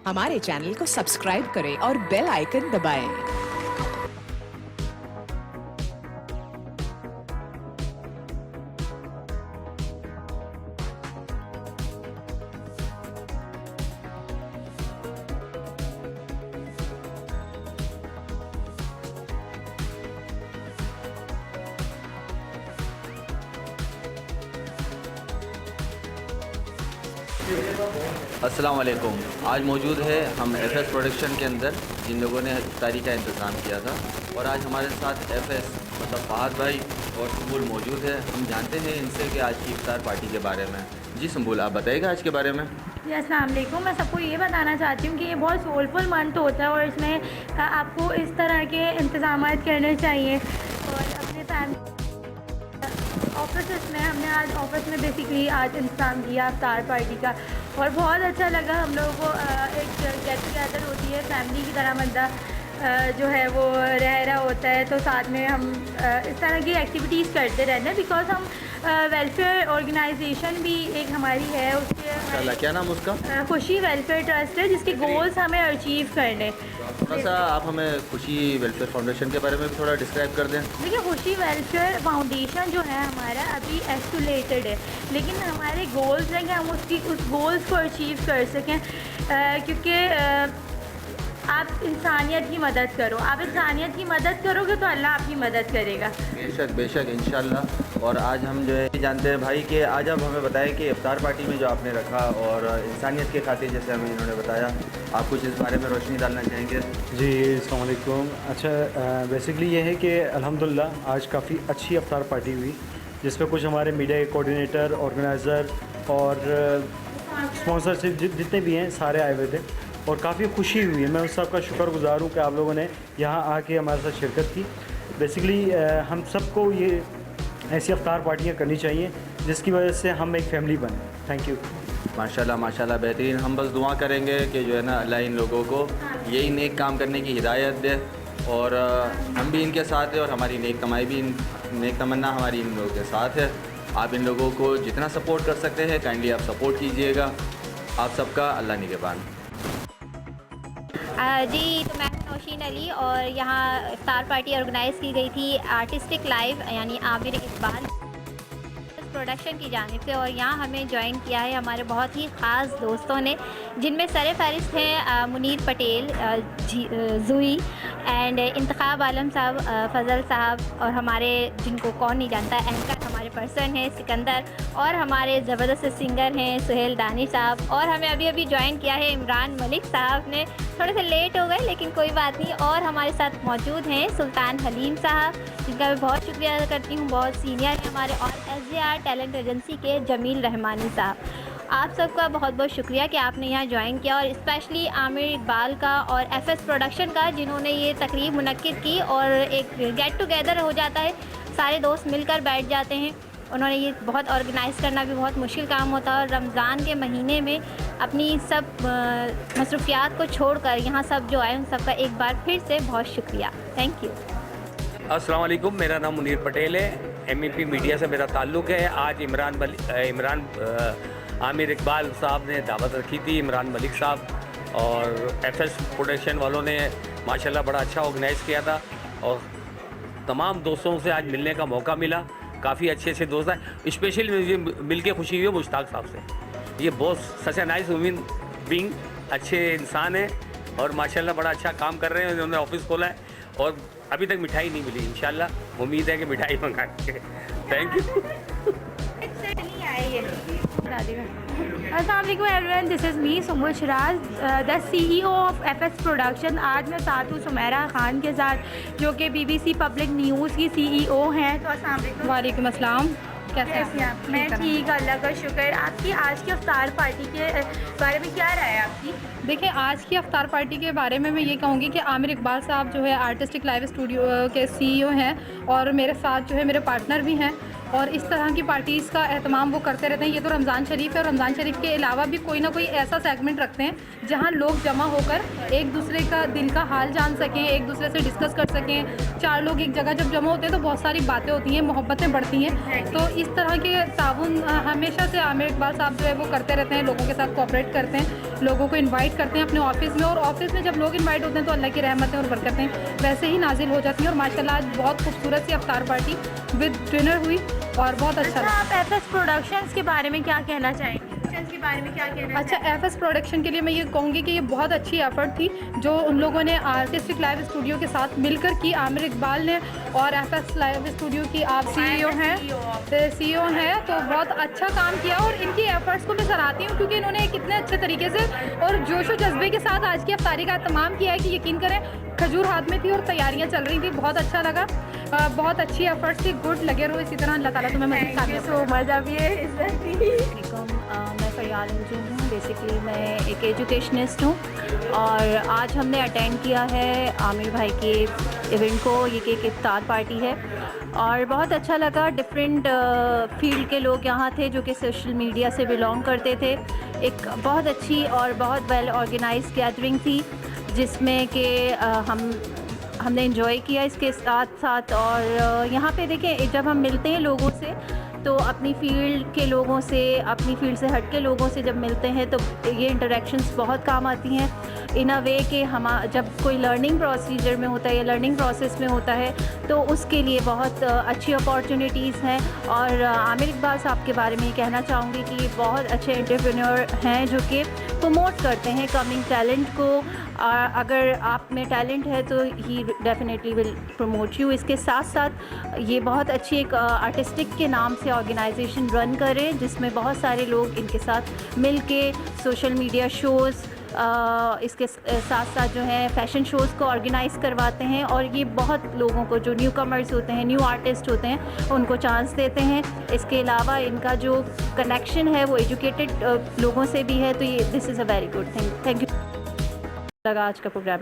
हमारे चैनल को सब्सक्राइब करें और बेल आइकन दबाएं। अस्सलाम वालेकुम। आज मौजूद है हम एफएस प्रोडक्शन के अंदर, जिन लोगों ने इफ्तारी का इंतज़ाम किया था, और आज हमारे साथ एफएस मतलब फहद भाई और सुंबुल मौजूद है। हम जानते हैं इनसे कि आज की इफ्तार पार्टी के बारे में। जी सुंबुल, आप बताइएगा आज के बारे में। जी अस्सलाम वालेकुम। मैं सबको ये बताना चाहती हूँ कि ये बहुत सोलफुल मंथ होता है और इसमें आपको इस तरह के इंतज़ाम करने चाहिए। और अपने फैमिली ऑफिस में हमने आज ऑफिस में बेसिकली आज इंतज़ाम किया इफ्तार पार्टी का, और बहुत अच्छा लगा। हम लोगों को एक गेट टुगेदर होती है, फैमिली की तरह बंदा जो है वो रह रहा होता है, तो साथ में हम इस तरह की एक्टिविटीज़ करते रहते हैं। बिकॉज हम वेलफेयर ऑर्गेनाइजेशन भी एक हमारी है, उसके क्या नाम उसका? खुशी वेलफेयर ट्रस्ट है, जिसके गोल्स हमें अचीव करने। थोड़ा सा आप हमें खुशी वेलफेयर फाउंडेशन के बारे में भी थोड़ा डिस्क्राइब कर दें। देखिए, खुशी वेलफेयर फाउंडेशन जो है हमारा अभी एस्टुलेटेड है, लेकिन हमारे गोल्स हैं कि हम उस गोल्स को अचीव कर सकें, क्योंकि आप इंसानियत की मदद करो। आप इंसानियत की मदद करोगे तो अल्लाह आपकी मदद करेगा। बेशक बेशक इंशाल्लाह। और आज हम जो है जानते हैं भाई कि आज आप हमें बताएं कि इफ्तार पार्टी में जो आपने रखा और इंसानियत के खातिर जैसे हमें इन्होंने बताया, आप कुछ इस बारे में रोशनी डालना चाहेंगे? जी अस्सलाम वालेकुम। अच्छा, बेसिकली ये है कि अल्हम्दुलिल्लाह आज काफ़ी अच्छी इफ्तार पार्टी हुई, जिसमें कुछ हमारे मीडिया के कोऑर्डिनेटर, ऑर्गेनाइज़र और स्पॉन्सरशिप जितने भी हैं सारे आए हुए थे, और काफ़ी खुशी हुई है। मैं उस सबका शुक्रगुज़ार हूँ कि आप लोगों ने यहाँ आके हमारे साथ शिरकत की। बेसिकली हम सबको ये ऐसी इफ्तार पार्टियाँ करनी चाहिए जिसकी वजह से हम एक फैमिली बने। Thank you. माशाल्लाह माशाल्लाह, बेहतरीन। हम बस दुआ करेंगे कि जो है ना अल्लाह इन लोगों को यही नेक काम करने की हिदायत दे, और हम भी इनके साथ हैं और हमारी नेक कमाई भी नेक तमन्ना हमारी इन लोगों के साथ है। आप इन लोगों को जितना सपोर्ट कर सकते हैं काइंडली आप सपोर्ट कीजिएगा। आप सबका अल्लाह निगहबान। जी, तो मैं नौशीन अली, और यहाँ इफ्तार पार्टी ऑर्गेनाइज़ की गई थी आर्टिस्टिक लाइव यानी आमिर इकबाल प्रोडक्शन की जानिब से, और यहाँ हमें ज्वाइन किया है हमारे बहुत ही ख़ास दोस्तों ने, जिनमें सरफ़हरिस्त हैं मुनीर पटेल, जूही एंड इंतखाब आलम साहब, फ़ज़ल साहब, और हमारे जिनको कौन नहीं जानता एंकर हमारे पर्सन हैं सिकंदर, और हमारे ज़बरदस्त सिंगर हैं सुहेल दानिश साहब, और हमें अभी अभी ज्वाइन किया है इमरान मलिक साहब ने। थोड़े से लेट हो गए लेकिन कोई बात नहीं। और हमारे साथ मौजूद हैं सुल्तान हलीम साहब, जिनका मैं बहुत शुक्रिया अदा करती हूँ, बहुत सीनियर हैं हमारे, और SJR टैलेंट एजेंसी के जमील रहमानी साहब। आप सबका बहुत बहुत शुक्रिया कि आपने यहाँ ज्वाइन किया, और स्पेशली आमिर इकबाल का और FS प्रोडक्शन का, जिन्होंने ये तकरीब मुनक्किद की, और एक गेट टुगेदर हो जाता है, सारे दोस्त मिलकर बैठ जाते हैं। उन्होंने ये बहुत ऑर्गेनाइज़ करना भी बहुत मुश्किल काम होता है, और रमज़ान के महीने में अपनी सब मसरूफियात को छोड़कर यहाँ सब जो आए उन सबका एक बार फिर से बहुत शुक्रिया। Thank you. अस्सलाम वालेकुम। मेरा नाम मुनीर पटेल है, MEP मीडिया से मेरा ताल्लुक़ है। आज आमिर इकबाल साहब ने दावत रखी थी, इमरान मलिक साहब और FS प्रोडक्शन वालों ने माशाल्लाह बड़ा अच्छा ऑर्गेनाइज़ किया था, और तमाम दोस्तों से आज मिलने का मौका मिला। काफ़ी अच्छे अच्छे दोस्त हैं। स्पेशली मुझे मिल के खुशी हुई मुश्ताक साहब से। ये बहुत सच ए नाइस ह्यूमन बीइंग, अच्छे इंसान हैं, और माशाल्लाह बड़ा अच्छा काम कर रहे हैं। उन्होंने ऑफिस खोला है, और अभी तक मिठाई नहीं मिली। इंशाल्लाह उम्मीद है कि मिठाई मंगाएंगे। Thank you. अस्सलाम वालेकुम everyone, this is me Sumbul Siraj, the CEO of FS production. आज मैं साथ हूँ सुमेरा खान के साथ, जो कि BBC पब्लिक न्यूज़ की CEO हैं। तो अस्सलाम वालेकुम। वालेकुम अस्सलाम। कैसे हैं आप? मैं ठीक, अल्लाह का शुक्र। आपकी आज की इफ्तार पार्टी के बारे में क्या राय है आपकी? देखिए, आज की इफ्तार पार्टी के बारे में मैं ये कहूँगी कि आमिर इकबाल साहब जो है आर्टिस्टिक लाइव स्टूडियो के CEO हैं, और मेरे साथ जो है मेरे पार्टनर भी हैं, और इस तरह की पार्टीज़ का एहतमाम वो करते रहते हैं। ये तो रमज़ान शरीफ है, और रमज़ान शरीफ के अलावा भी कोई ना कोई ऐसा सेगमेंट रखते हैं जहाँ लोग जमा होकर एक दूसरे का दिल का हाल जान सकें, एक दूसरे से डिस्कस कर सकें। 4 लोग एक जगह जब जमा होते हैं तो बहुत सारी बातें होती हैं, मोहब्बतें बढ़ती हैं। तो इस तरह के ताउन हमेशा से आमिर इकबाल साहब जो है वो करते रहते हैं, लोगों के साथ कोऑपरेट करते हैं। लोगों को इनवाइट करते हैं अपने ऑफिस में, और ऑफिस में जब लोग इनवाइट होते हैं तो अल्लाह की रहमतें और बरकतें वैसे ही नाजिल हो जाती हैं। और माशाल्लाह आज बहुत खूबसूरत सी अफ्तार पार्टी विद डिनर हुई और बहुत अच्छा लगा। आप एफएस प्रोडक्शंस के बारे में क्या कहना चाहेंगे? के बारे में क्या कहना अच्छा, एफएस प्रोडक्शन के लिए मैं ये कहूँगी कि ये बहुत अच्छी एफर्ट थी जो उन लोगों ने आर्टिस्टिक लाइव स्टूडियो के साथ मिलकर की। आमिर इकबाल ने और एफएस लाइव स्टूडियो की आप सीईओ हैं तो बहुत अच्छा काम किया, और इनकी एफर्ट्स को मैं सराहती हूँ क्योंकि इन्होंने कितने अच्छे तरीके से और जोश व जज्बे के साथ आज की अफ्तारी का एहतमाम किया है कि यकीन करें खजूर हाथ में थी और तैयारियाँ चल रही थी। बहुत अच्छा लगा, बहुत अच्छी एफर्ट्स थी। गुड, लगे रहो इसी तरह, अल्लाह ताला तुम्हें मदद करे। सो मज़ा भी है। मैं फरियाल अंजुम हूँ, बेसिकली मैं एक एजुकेशनिस्ट हूँ और आज हमने अटेंड किया है आमिर भाई के इवेंट को। ये एक इफ्तार पार्टी है और बहुत अच्छा लगा। डिफरेंट फील्ड के लोग यहाँ थे जो कि सोशल मीडिया से बिलोंग करते थे। एक बहुत अच्छी और बहुत वेल ऑर्गेनाइज्ड गैदरिंग थी जिसमें कि हमने एंजॉय किया इसके साथ साथ। और यहाँ पे देखें, जब हम मिलते हैं लोगों से तो अपनी फ़ील्ड के लोगों से, अपनी फ़ील्ड से हट के लोगों से जब मिलते हैं तो ये इंटरेक्शंस बहुत काम आती हैं इन अ वे कि हम जब कोई लर्निंग प्रोसीजर में होता है या लर्निंग प्रोसेस में होता है तो उसके लिए बहुत अच्छी अपॉर्चुनिटीज़ हैं। और आमिर इकबाल साहब के बारे में कहना चाहूँगी कि ये बहुत अच्छे एंटरप्रेन्योर हैं जो कि प्रमोट करते हैं कमिंग टैलेंट को। अगर आप में टैलेंट है तो ही डेफिनेटली विल प्रमोट यू। इसके साथ साथ ये बहुत अच्छी एक आर्टिस्टिक के नाम से ऑर्गेनाइजेशन रन करें जिसमें बहुत सारे लोग इनके साथ मिल के सोशल मीडिया शोज़, इसके साथ साथ जो है फैशन शोज़ को ऑर्गेनाइज़ करवाते हैं। और ये बहुत लोगों को जो न्यू कमर्स होते हैं, न्यू आर्टिस्ट होते हैं, उनको चांस देते हैं। इसके अलावा इनका जो कनेक्शन है वो एजुकेटेड लोगों से भी है, तो ये this is a very good thing. Thank you. लगा आज का प्रोग्राम।